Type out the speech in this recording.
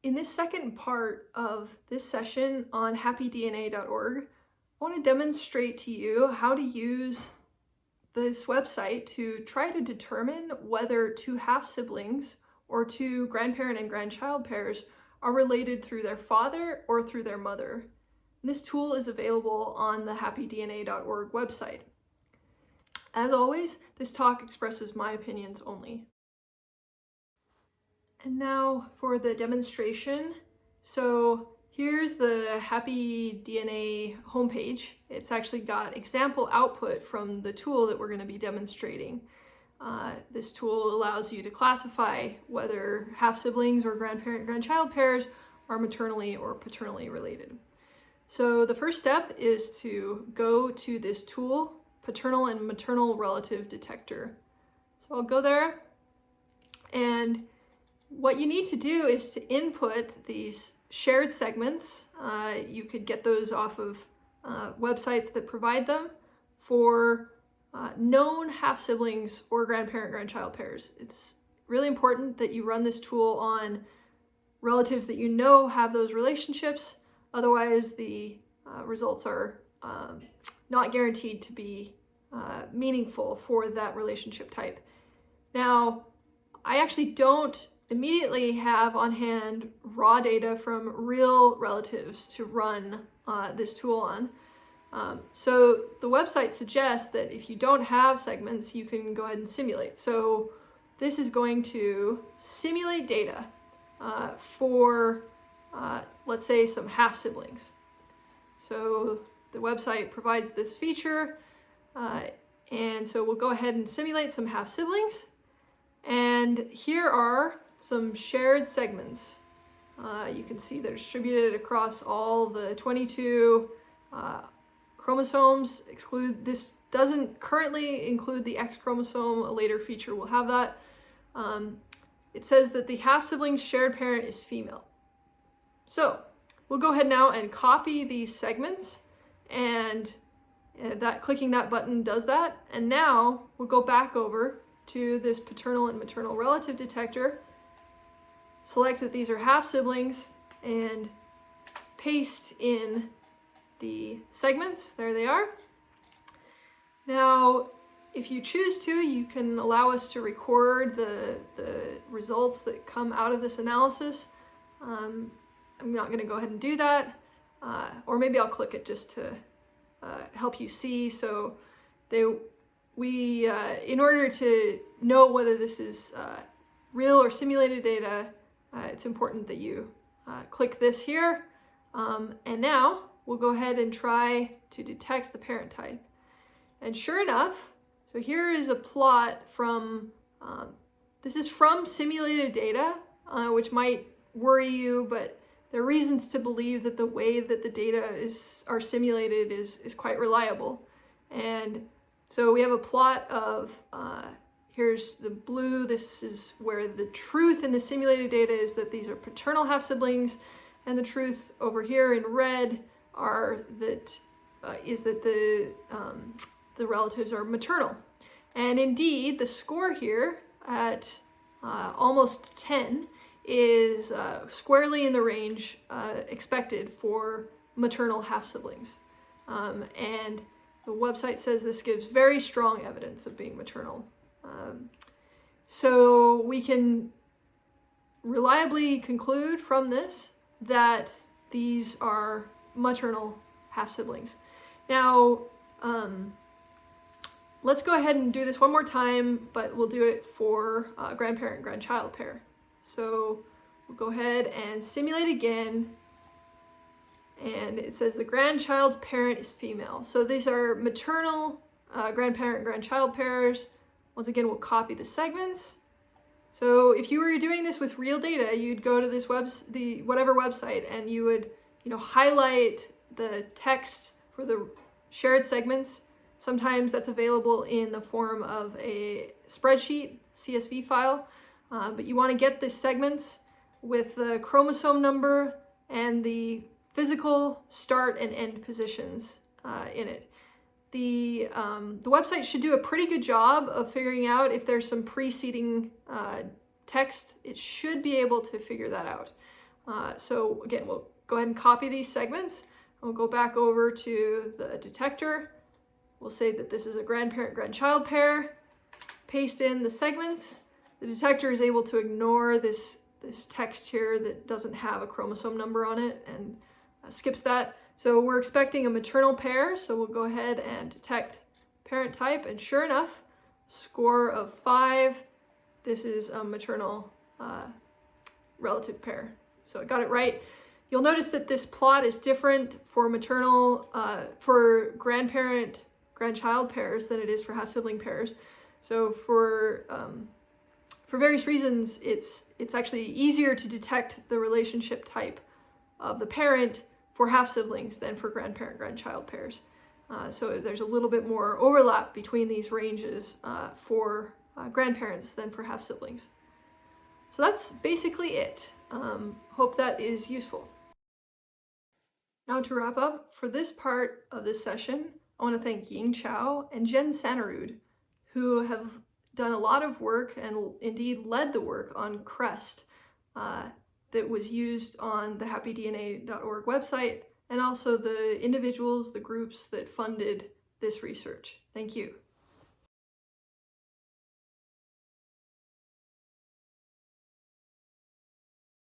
In this second part of this session on happydna.org, I want to demonstrate to you how to use this website to try to determine whether two half-siblings or two grandparent and grandchild pairs are related through their father or through their mother. And this tool is available on the happydna.org website. As always, this talk expresses my opinions only. And now for the demonstration. So here's the Happy DNA homepage. It's actually got example output from the tool that we're going to be demonstrating. This tool allows you to classify whether half-siblings or grandparent-grandchild pairs are maternally or paternally related. So the first step is to go to this tool, Paternal and Maternal Relative Detector. So I'll go there, and what you need to do is to input these shared segments. You could get those off of websites that provide them for known half-siblings or grandparent-grandchild pairs. It's really important that you run this tool on relatives that you know have those relationships. Otherwise, the results are not guaranteed to be meaningful for that relationship type. Now, I actually don't immediately have on hand raw data from real relatives to run this tool on. So the website suggests that if you don't have segments, you can go ahead and simulate. So this is going to simulate data for, let's say, some half-siblings. So the website provides this feature, and so we'll go ahead and simulate some half-siblings. And here are some shared segments. You can see they're distributed across all the 22 chromosomes. This doesn't currently include the X chromosome. A later feature will have that. It says that the half-sibling's shared parent is female. So we'll go ahead now and copy these segments, and clicking that button does that. And now we'll go back over to this paternal and maternal relative detector, select that these are half-siblings, and paste in the segments. There they are. Now, if you choose to, you can allow us to record the results that come out of this analysis. I'm not going to go ahead and do that, or maybe I'll click it just to help you see. So in order to know whether this is real or simulated data, it's important that you click this here. And now we'll go ahead and try to detect the parent type. And sure enough, so here is a plot from, this is from simulated data, which might worry you, but there are reasons to believe that the way that the data are simulated is quite reliable. And so we have a plot of, here's the blue. This is where the truth in the simulated data is that these are paternal half-siblings, and the truth over here in red is that the relatives are maternal. And indeed, the score here at almost 10 is squarely in the range expected for maternal half-siblings. And the website says this gives very strong evidence of being maternal. So we can reliably conclude from this that these are maternal half-siblings. Now, let's go ahead and do this one more time, but we'll do it for a grandparent-grandchild pair. So we'll go ahead and simulate again. And it says the grandchild's parent is female. So these are maternal grandparent-grandchild pairs. Once again, we'll copy the segments. So if you were doing this with real data, you'd go to this whatever website, and you would, highlight the text for the shared segments. Sometimes that's available in the form of a spreadsheet, CSV file, but you want to get the segments with the chromosome number and the physical start and end positions in it. The website should do a pretty good job of figuring out if there's some preceding text. It should be able to figure that out. So again, we'll go ahead and copy these segments. We'll go back over to the detector. We'll say that this is a grandparent-grandchild pair, paste in the segments. The detector is able to ignore this text here that doesn't have a chromosome number on it and skips that. So we're expecting a maternal pair, so we'll go ahead and detect parent type, and sure enough, score of 5. This is a maternal relative pair. So I got it right. You'll notice that this plot is different for maternal, for grandparent-grandchild pairs than it is for half-sibling pairs. So for various reasons, it's actually easier to detect the relationship type of the parent for half-siblings than for grandparent-grandchild pairs. So there's a little bit more overlap between these ranges for grandparents than for half-siblings. So that's basically it. Hope that is useful. Now to wrap up, for this part of this session, I want to thank Ying Chao and Jen Sanarud, who have done a lot of work and indeed led the work on CREST that was used on the happydna.org website, and also the individuals, the groups that funded this research. Thank you.